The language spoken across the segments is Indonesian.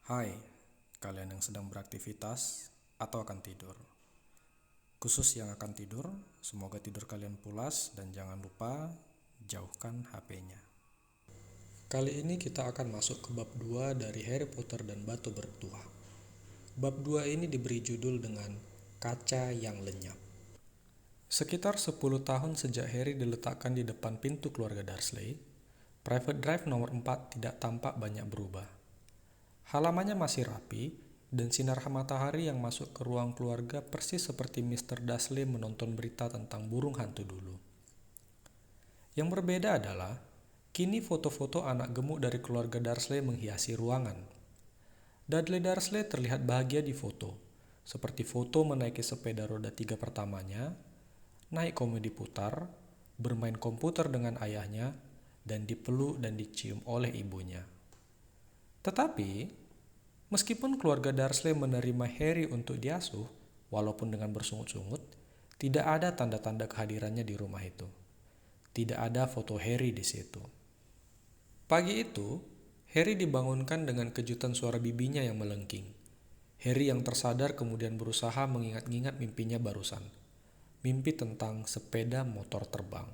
Hai, kalian yang sedang beraktivitas atau akan tidur. Khusus yang akan tidur, semoga tidur kalian pulas dan jangan lupa jauhkan HP-nya. Kali ini kita akan masuk ke bab 2 dari Harry Potter dan Batu Bertuah. Bab 2 ini diberi judul dengan Kaca yang Lenyap. Sekitar 10 tahun sejak Harry diletakkan di depan pintu keluarga Dursley, Private Drive nomor 4 tidak tampak banyak berubah. Halamannya masih rapi, dan sinar matahari yang masuk ke ruang keluarga persis seperti Mr. Dursley menonton berita tentang burung hantu dulu. Yang berbeda adalah, kini foto-foto anak gemuk dari keluarga Dursley menghiasi ruangan. Dudley Dursley terlihat bahagia di foto, seperti foto menaiki sepeda roda 3 pertamanya, naik komedi putar, bermain komputer dengan ayahnya, dan dipeluk dan dicium oleh ibunya. Tetapi, meskipun keluarga Dursley menerima Harry untuk diasuh, walaupun dengan bersungut-sungut, tidak ada tanda-tanda kehadirannya di rumah itu. Tidak ada foto Harry di situ. Pagi itu, Harry dibangunkan dengan kejutan suara bibinya yang melengking. Harry yang tersadar kemudian berusaha mengingat-ingat mimpinya barusan. Mimpi tentang sepeda motor terbang.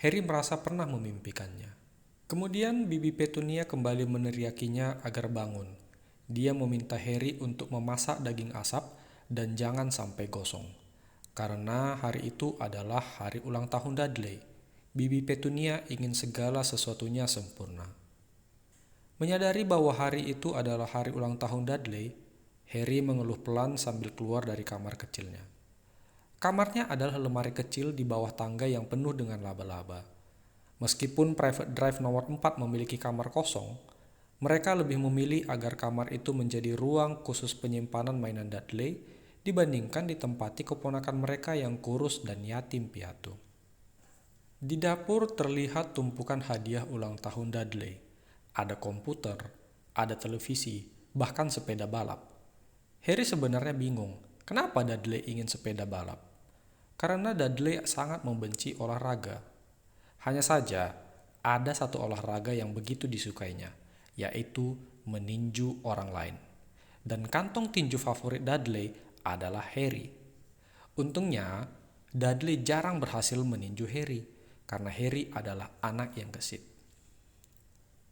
Harry merasa pernah memimpikannya. Kemudian Bibi Petunia kembali meneriakinya agar bangun. Dia meminta Harry untuk memasak daging asap dan jangan sampai gosong. Karena hari itu adalah hari ulang tahun Dudley. Bibi Petunia ingin segala sesuatunya sempurna. Menyadari bahwa hari itu adalah hari ulang tahun Dudley, Harry mengeluh pelan sambil keluar dari kamar kecilnya. Kamarnya adalah lemari kecil di bawah tangga yang penuh dengan laba-laba. Meskipun Private Drive nomor 4 memiliki kamar kosong, mereka lebih memilih agar kamar itu menjadi ruang khusus penyimpanan mainan Dudley dibandingkan ditempati keponakan mereka yang kurus dan yatim piatu. Di dapur terlihat tumpukan hadiah ulang tahun Dudley. Ada komputer, ada televisi, bahkan sepeda balap. Harry sebenarnya bingung, kenapa Dudley ingin sepeda balap? Karena Dudley sangat membenci olahraga. Hanya saja, ada satu olahraga yang begitu disukainya, yaitu meninju orang lain. Dan kantong tinju favorit Dudley adalah Harry. Untungnya, Dudley jarang berhasil meninju Harry, karena Harry adalah anak yang gesit.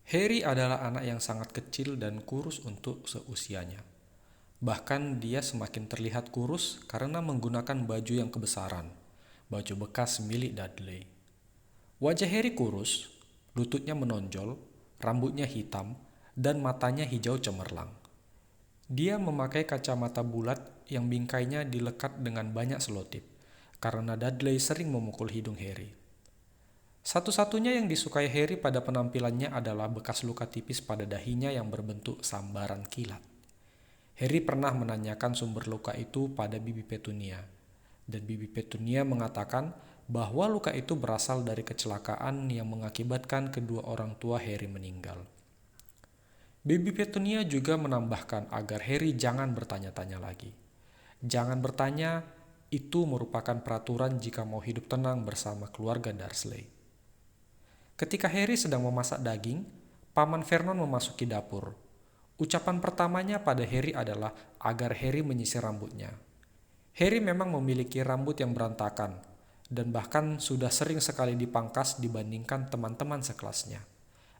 Harry adalah anak yang sangat kecil dan kurus untuk seusianya. Bahkan dia semakin terlihat kurus karena menggunakan baju yang kebesaran, baju bekas milik Dudley. Wajah Harry kurus, lututnya menonjol, rambutnya hitam, dan matanya hijau cemerlang. Dia memakai kacamata bulat yang bingkainya dilekat dengan banyak selotip, karena Dudley sering memukul hidung Harry. Satu-satunya yang disukai Harry pada penampilannya adalah bekas luka tipis pada dahinya yang berbentuk sambaran kilat. Harry pernah menanyakan sumber luka itu pada Bibi Petunia, dan Bibi Petunia mengatakan bahwa luka itu berasal dari kecelakaan yang mengakibatkan kedua orang tua Harry meninggal. Bibi Petunia juga menambahkan agar Harry jangan bertanya-tanya lagi. Jangan bertanya, itu merupakan peraturan jika mau hidup tenang bersama keluarga Dursley. Ketika Harry sedang memasak daging, Paman Vernon memasuki dapur. Ucapan pertamanya pada Harry adalah agar Harry menyisir rambutnya. Harry memang memiliki rambut yang berantakan, dan bahkan sudah sering sekali dipangkas dibandingkan teman-teman sekelasnya.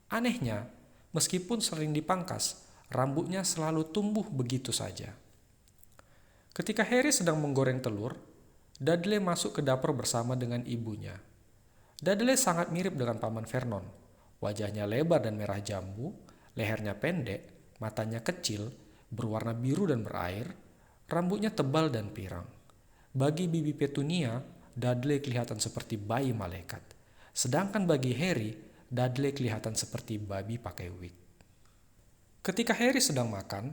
Anehnya, meskipun sering dipangkas, rambutnya selalu tumbuh begitu saja. Ketika Harry sedang menggoreng telur, Dudley masuk ke dapur bersama dengan ibunya. Dudley sangat mirip dengan Paman Vernon. Wajahnya lebar dan merah jambu, lehernya pendek, matanya kecil, berwarna biru dan berair, rambutnya tebal dan pirang. Bagi Bibi Petunia, Dudley kelihatan seperti bayi malaikat. Sedangkan bagi Harry, Dudley kelihatan seperti babi pakai wig. Ketika Harry sedang makan,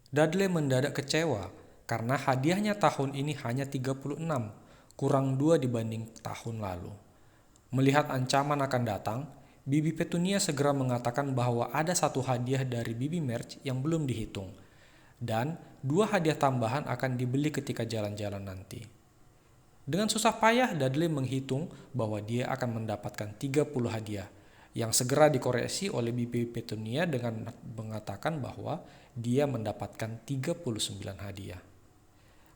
Dudley mendadak kecewa karena hadiahnya tahun ini hanya 36, kurang 2 dibanding tahun lalu. Melihat ancaman akan datang, Bibi Petunia segera mengatakan bahwa ada satu hadiah dari Bibi March yang belum dihitung, dan 2 hadiah tambahan akan dibeli ketika jalan-jalan nanti. Dengan susah payah Dudley menghitung bahwa dia akan mendapatkan 30 hadiah, yang segera dikoreksi oleh Bibi Petunia dengan mengatakan bahwa dia mendapatkan 39 hadiah.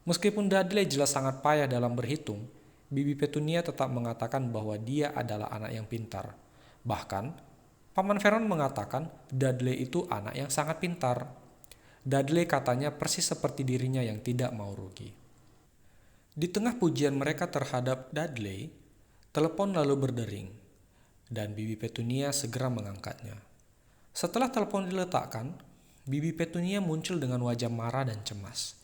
Meskipun Dudley jelas sangat payah dalam berhitung, Bibi Petunia tetap mengatakan bahwa dia adalah anak yang pintar. Bahkan, Paman Vernon mengatakan Dudley itu anak yang sangat pintar. Dudley katanya persis seperti dirinya yang tidak mau rugi. Di tengah pujian mereka terhadap Dudley, telepon lalu berdering, dan Bibi Petunia segera mengangkatnya. Setelah telepon diletakkan, Bibi Petunia muncul dengan wajah marah dan cemas.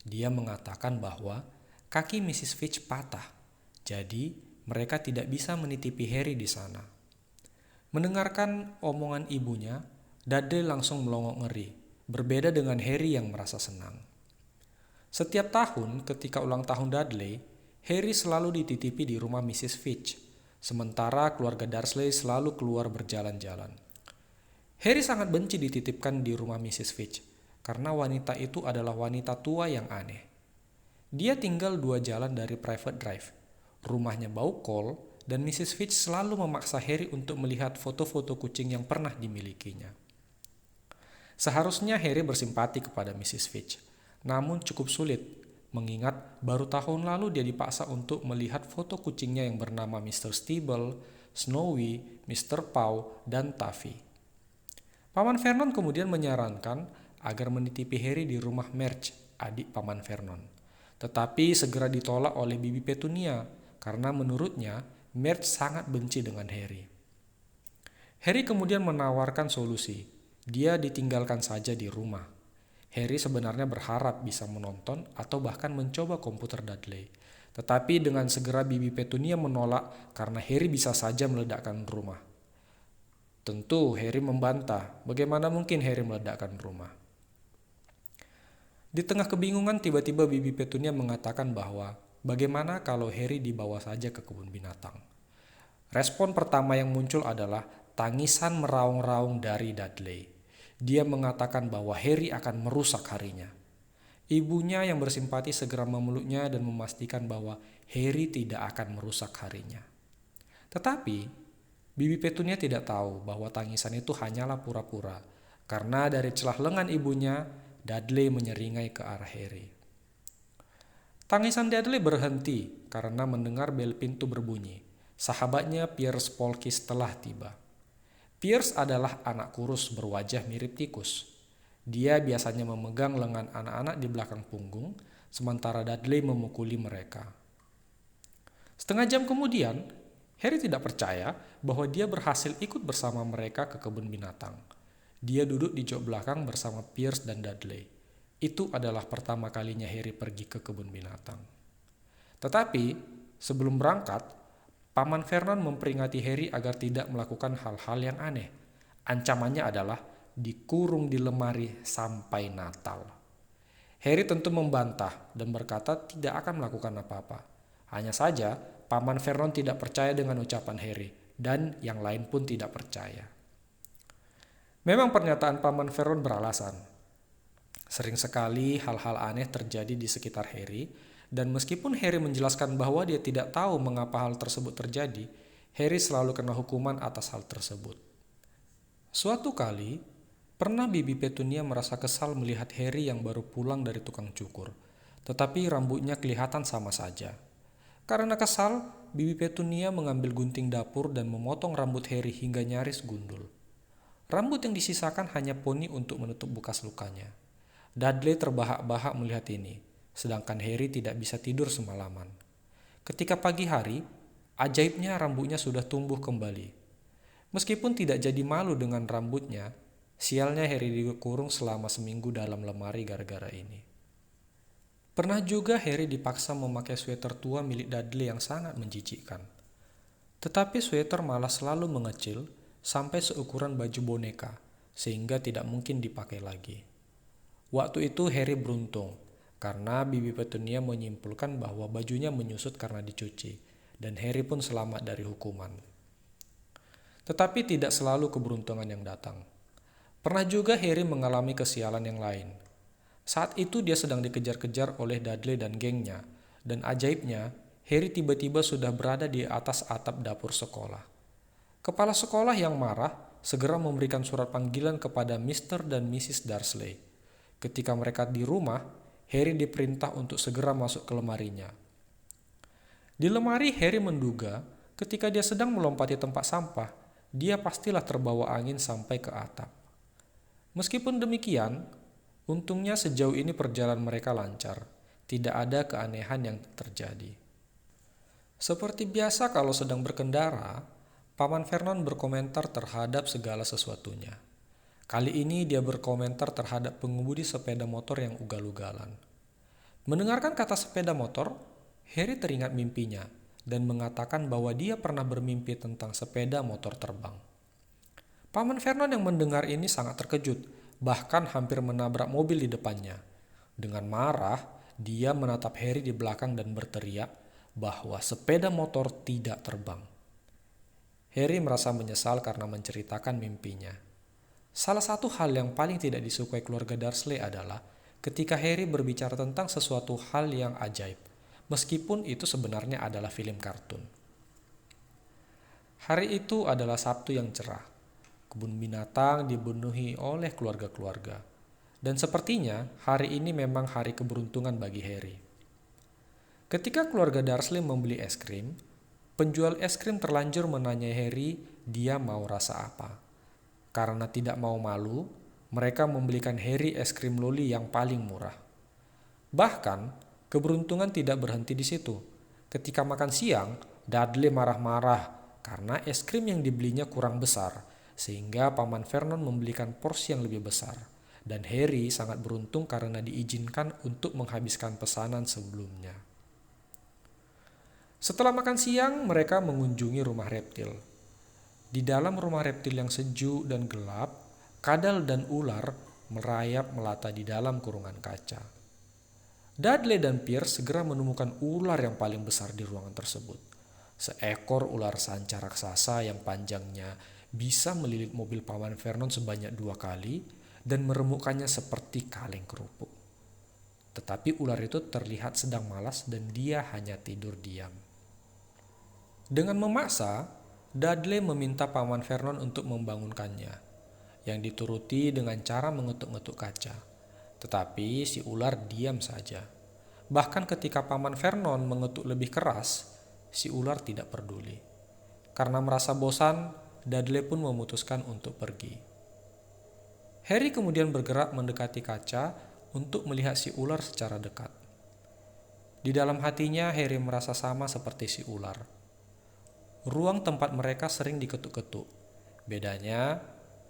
Dia mengatakan bahwa kaki Mrs. Fitch patah, jadi mereka tidak bisa menitipi Harry di sana. Mendengarkan omongan ibunya, Dudley langsung melongok ngeri, berbeda dengan Harry yang merasa senang. Setiap tahun ketika ulang tahun Dudley, Harry selalu dititipi di rumah Mrs. Fitch, sementara keluarga Dursley selalu keluar berjalan-jalan. Harry sangat benci dititipkan di rumah Mrs. Fitch, karena wanita itu adalah wanita tua yang aneh. Dia tinggal 2 jalan dari Private Drive. Rumahnya bau kol, dan Mrs. Fitch selalu memaksa Harry untuk melihat foto-foto kucing yang pernah dimilikinya. Seharusnya Harry bersimpati kepada Mrs. Fitch, namun cukup sulit, mengingat baru tahun lalu dia dipaksa untuk melihat foto kucingnya yang bernama Mr. Stibble, Snowy, Mr. Paw, dan Taffy. Paman Vernon kemudian menyarankan agar menitipi Harry di rumah Marge, adik Paman Vernon. Tetapi segera ditolak oleh Bibi Petunia, karena menurutnya Marge sangat benci dengan Harry. Harry kemudian menawarkan solusi, dia ditinggalkan saja di rumah. Harry sebenarnya berharap bisa menonton atau bahkan mencoba komputer Dudley. Tetapi dengan segera Bibi Petunia menolak karena Harry bisa saja meledakkan rumah. Tentu Harry membantah, bagaimana mungkin Harry meledakkan rumah. Di tengah kebingungan tiba-tiba Bibi Petunia mengatakan bahwa bagaimana kalau Harry dibawa saja ke kebun binatang. Respon pertama yang muncul adalah tangisan meraung-raung dari Dudley. Dia mengatakan bahwa Harry akan merusak harinya. Ibunya yang bersimpati segera memeluknya dan memastikan bahwa Harry tidak akan merusak harinya. Tetapi, Bibi Petunia tidak tahu bahwa tangisan itu hanyalah pura-pura, karena dari celah lengan ibunya, Dudley menyeringai ke arah Harry. Tangisan Dudley berhenti karena mendengar bel pintu berbunyi. Sahabatnya Piers Polkiss telah tiba. Piers adalah anak kurus berwajah mirip tikus. Dia biasanya memegang lengan anak-anak di belakang punggung, sementara Dudley memukuli mereka. Setengah jam kemudian, Harry tidak percaya bahwa dia berhasil ikut bersama mereka ke kebun binatang. Dia duduk di jok belakang bersama Piers dan Dudley. Itu adalah pertama kalinya Harry pergi ke kebun binatang. Tetapi, sebelum berangkat, Paman Vernon memperingati Harry agar tidak melakukan hal-hal yang aneh. Ancamannya adalah dikurung di lemari sampai Natal. Harry tentu membantah dan berkata tidak akan melakukan apa-apa. Hanya saja, Paman Vernon tidak percaya dengan ucapan Harry, dan yang lain pun tidak percaya. Memang pernyataan Paman Vernon beralasan. Sering sekali hal-hal aneh terjadi di sekitar Harry, dan meskipun Harry menjelaskan bahwa dia tidak tahu mengapa hal tersebut terjadi, Harry selalu kena hukuman atas hal tersebut. Suatu kali, pernah Bibi Petunia merasa kesal melihat Harry yang baru pulang dari tukang cukur, tetapi rambutnya kelihatan sama saja. Karena kesal, Bibi Petunia mengambil gunting dapur dan memotong rambut Harry hingga nyaris gundul. Rambut yang disisakan hanya poni untuk menutup bekas lukanya. Dudley terbahak-bahak melihat ini, sedangkan Harry tidak bisa tidur semalaman. Ketika pagi hari, ajaibnya rambutnya sudah tumbuh kembali. Meskipun tidak jadi malu dengan rambutnya, sialnya Harry dikurung selama seminggu dalam lemari gara-gara ini. Pernah juga Harry dipaksa memakai sweater tua milik Dudley yang sangat menjijikkan. Tetapi sweater malah selalu mengecil sampai seukuran baju boneka, sehingga tidak mungkin dipakai lagi. Waktu itu Harry beruntung, karena Bibi Petunia menyimpulkan bahwa bajunya menyusut karena dicuci, dan Harry pun selamat dari hukuman. Tetapi tidak selalu keberuntungan yang datang. Pernah juga Harry mengalami kesialan yang lain. Saat itu dia sedang dikejar-kejar oleh Dudley dan gengnya, dan ajaibnya, Harry tiba-tiba sudah berada di atas atap dapur sekolah. Kepala sekolah yang marah segera memberikan surat panggilan kepada Mr. dan Mrs. Dursley. Ketika mereka di rumah, Harry diperintah untuk segera masuk ke lemarinya. Di lemari, Harry menduga ketika dia sedang melompati tempat sampah, dia pastilah terbawa angin sampai ke atap. Meskipun demikian, untungnya sejauh ini perjalanan mereka lancar. Tidak ada keanehan yang terjadi. Seperti biasa kalau sedang berkendara, Paman Vernon berkomentar terhadap segala sesuatunya. Kali ini dia berkomentar terhadap pengemudi sepeda motor yang ugal-ugalan. Mendengarkan kata sepeda motor, Harry teringat mimpinya dan mengatakan bahwa dia pernah bermimpi tentang sepeda motor terbang. Paman Vernon yang mendengar ini sangat terkejut, bahkan hampir menabrak mobil di depannya. Dengan marah, dia menatap Harry di belakang dan berteriak bahwa sepeda motor tidak terbang. Harry merasa menyesal karena menceritakan mimpinya. Salah satu hal yang paling tidak disukai keluarga Dursley adalah ketika Harry berbicara tentang sesuatu hal yang ajaib, meskipun itu sebenarnya adalah film kartun. Hari itu adalah Sabtu yang cerah. Kebun binatang dipenuhi oleh keluarga-keluarga. Dan sepertinya hari ini memang hari keberuntungan bagi Harry. Ketika keluarga Dursley membeli es krim, penjual es krim terlanjur menanyai Harry dia mau rasa apa. Karena tidak mau malu, mereka membelikan Harry es krim loli yang paling murah. Bahkan, keberuntungan tidak berhenti di situ. Ketika makan siang, Dudley marah-marah karena es krim yang dibelinya kurang besar, sehingga Paman Vernon membelikan porsi yang lebih besar. Dan Harry sangat beruntung karena diizinkan untuk menghabiskan pesanan sebelumnya. Setelah makan siang, mereka mengunjungi rumah reptil. Di dalam rumah reptil yang sejuk dan gelap, kadal dan ular merayap melata di dalam kurungan kaca. Dudley dan Pierce segera menemukan ular yang paling besar di ruangan tersebut. Seekor ular sanca raksasa yang panjangnya bisa melilit mobil Paman Vernon sebanyak 2 kali dan meremukkannya seperti kaleng kerupuk. Tetapi ular itu terlihat sedang malas dan dia hanya tidur diam. Dengan memaksa, Dudley meminta Paman Vernon untuk membangunkannya, yang dituruti dengan cara mengetuk-ngetuk kaca. Tetapi si ular diam saja. Bahkan ketika Paman Vernon mengetuk lebih keras, si ular tidak peduli. Karena merasa bosan, Dudley pun memutuskan untuk pergi. Harry kemudian bergerak mendekati kaca untuk melihat si ular secara dekat. Di dalam hatinya, Harry merasa sama seperti si ular. Ruang tempat mereka sering diketuk-ketuk. Bedanya,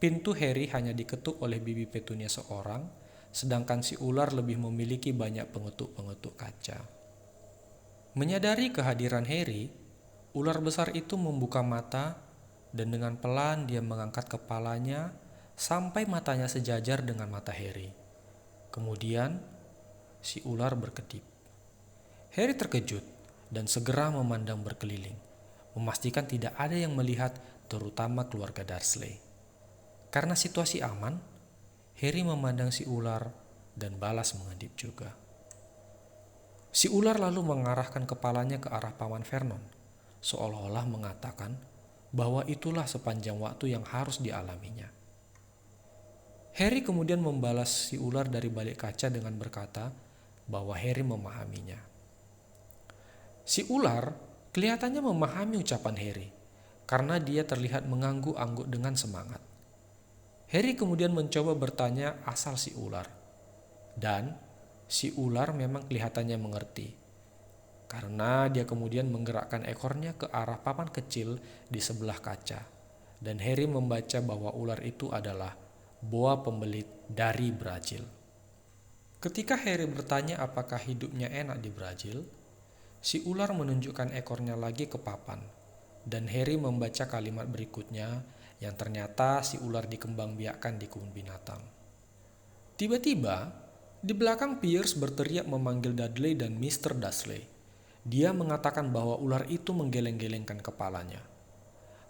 pintu Harry hanya diketuk oleh bibi Petunia seorang, sedangkan si ular lebih memiliki banyak pengetuk-pengetuk kaca. Menyadari kehadiran Harry, ular besar itu membuka mata dan dengan pelan dia mengangkat kepalanya sampai matanya sejajar dengan mata Harry. Kemudian, si ular berkedip. Harry terkejut dan segera memandang berkeliling, memastikan tidak ada yang melihat, terutama keluarga Dursley. Karena situasi aman, Harry memandang si ular dan balas mengedip juga. Si ular lalu mengarahkan kepalanya ke arah Paman Vernon, seolah-olah mengatakan bahwa itulah sepanjang waktu yang harus dialaminya. Harry kemudian membalas si ular dari balik kaca dengan berkata bahwa Harry memahaminya. Si ular kelihatannya memahami ucapan Harry, karena dia terlihat mengangguk-angguk dengan semangat. Harry kemudian mencoba bertanya asal si ular. Dan si ular memang kelihatannya mengerti, karena dia kemudian menggerakkan ekornya ke arah papan kecil di sebelah kaca. Dan Harry membaca bahwa ular itu adalah boa pembelit dari Brazil. Ketika Harry bertanya apakah hidupnya enak di Brazil, si ular menunjukkan ekornya lagi ke papan, dan Harry membaca kalimat berikutnya yang ternyata si ular dikembangbiakkan di kebun binatang. Tiba-tiba, di belakang Pierce berteriak memanggil Dudley dan Mr. Dursley. Dia mengatakan bahwa ular itu menggeleng-gelengkan kepalanya.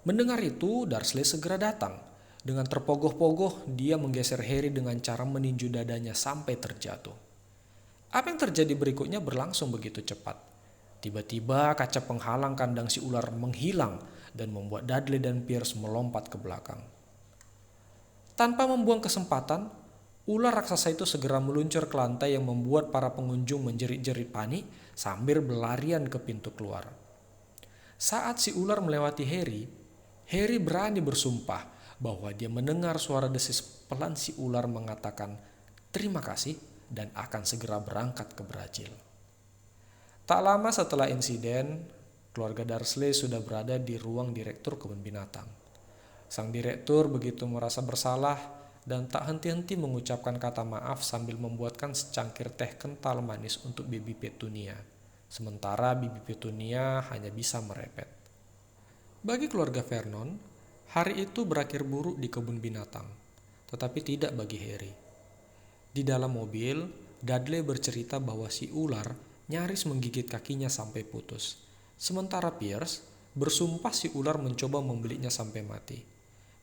Mendengar itu, Dursley segera datang. Dengan terpogoh-pogoh, dia menggeser Harry dengan cara meninju dadanya sampai terjatuh. Apa yang terjadi berikutnya berlangsung begitu cepat. Tiba-tiba kaca penghalang kandang si ular menghilang dan membuat Dudley dan Pierce melompat ke belakang. Tanpa membuang kesempatan, ular raksasa itu segera meluncur ke lantai yang membuat para pengunjung menjerit-jerit panik sambil berlarian ke pintu keluar. Saat si ular melewati Harry, Harry berani bersumpah bahwa dia mendengar suara desis pelan si ular mengatakan terima kasih dan akan segera berangkat ke Brazil. Tak lama setelah insiden, keluarga Dursley sudah berada di ruang direktur kebun binatang. Sang direktur begitu merasa bersalah dan tak henti-henti mengucapkan kata maaf sambil membuatkan secangkir teh kental manis untuk Bibi Petunia. Sementara Bibi Petunia hanya bisa merepet. Bagi keluarga Vernon, hari itu berakhir buruk di kebun binatang, tetapi tidak bagi Harry. Di dalam mobil, Dudley bercerita bahwa si ular nyaris menggigit kakinya sampai putus. Sementara Pierce bersumpah si ular mencoba membelinya sampai mati.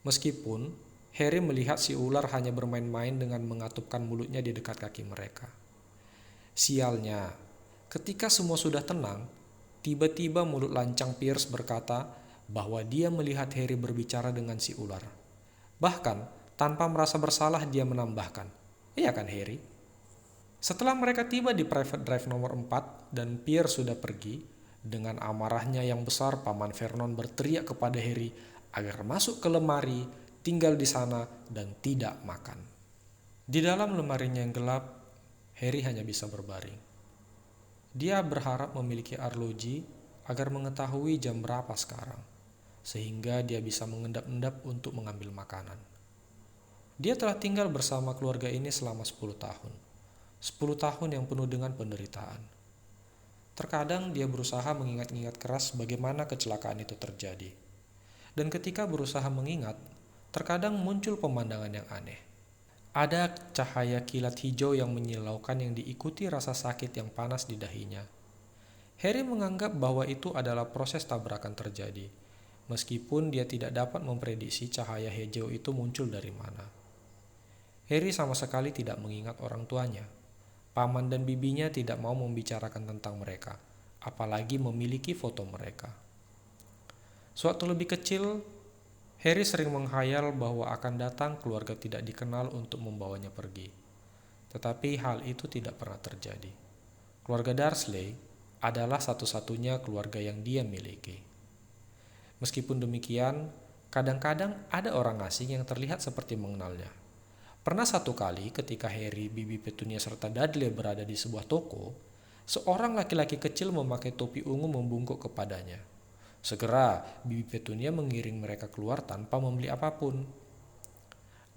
Meskipun Harry melihat si ular hanya bermain-main dengan mengatupkan mulutnya di dekat kaki mereka. Sialnya, ketika semua sudah tenang, tiba-tiba mulut lancang Pierce berkata bahwa dia melihat Harry berbicara dengan si ular. Bahkan, tanpa merasa bersalah dia menambahkan, "Iya kan Harry?" Setelah mereka tiba di private drive nomor 4 dan Pierce sudah pergi, dengan amarahnya yang besar Paman Vernon berteriak kepada Harry agar masuk ke lemari, tinggal di sana, dan tidak makan. Di dalam lemarinya yang gelap, Harry hanya bisa berbaring. Dia berharap memiliki arloji agar mengetahui jam berapa sekarang, sehingga dia bisa mengendap-endap untuk mengambil makanan. Dia telah tinggal bersama keluarga ini selama 10 tahun. 10 tahun yang penuh dengan penderitaan. Terkadang dia berusaha mengingat-ingat keras bagaimana kecelakaan itu terjadi. Dan ketika berusaha mengingat, terkadang muncul pemandangan yang aneh. Ada cahaya kilat hijau yang menyilaukan yang diikuti rasa sakit yang panas di dahinya. Harry menganggap bahwa itu adalah proses tabrakan terjadi, meskipun dia tidak dapat memprediksi cahaya hijau itu muncul dari mana. Harry sama sekali tidak mengingat orang tuanya. Paman dan bibinya tidak mau membicarakan tentang mereka, apalagi memiliki foto mereka. Sewaktu lebih kecil, Harry sering menghayal bahwa akan datang keluarga tidak dikenal untuk membawanya pergi. Tetapi hal itu tidak pernah terjadi. Keluarga Dursley adalah satu-satunya keluarga yang dia miliki. Meskipun demikian, kadang-kadang ada orang asing yang terlihat seperti mengenalnya. Pernah satu kali ketika Harry, Bibi Petunia serta Dudley berada di sebuah toko, seorang laki-laki kecil memakai topi ungu membungkuk kepadanya. Segera, Bibi Petunia mengiring mereka keluar tanpa membeli apapun.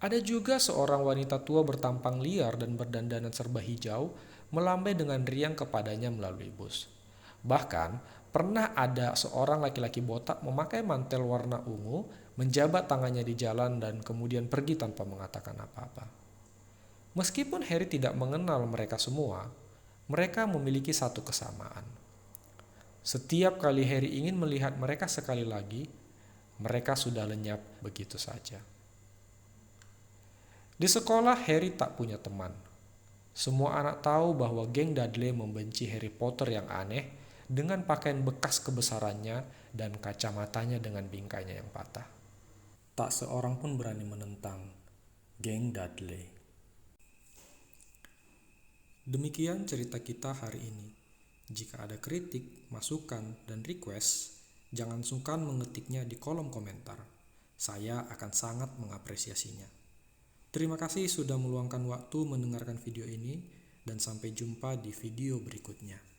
Ada juga seorang wanita tua bertampang liar dan berdandanan serba hijau melambai dengan riang kepadanya melalui bus. Bahkan, pernah ada seorang laki-laki botak memakai mantel warna ungu, menjabat tangannya di jalan dan kemudian pergi tanpa mengatakan apa-apa. Meskipun Harry tidak mengenal mereka semua, mereka memiliki satu kesamaan. Setiap kali Harry ingin melihat mereka sekali lagi, mereka sudah lenyap begitu saja. Di sekolah, Harry tak punya teman. Semua anak tahu bahwa geng Dudley membenci Harry Potter yang aneh dengan pakaian bekas kebesarannya dan kacamatanya dengan bingkainya yang patah. Tak seorang pun berani menentang geng Dudley. Demikian cerita kita hari ini. Jika ada kritik, masukan, dan request, jangan sungkan mengetiknya di kolom komentar. Saya akan sangat mengapresiasinya. Terima kasih sudah meluangkan waktu mendengarkan video ini, dan sampai jumpa di video berikutnya.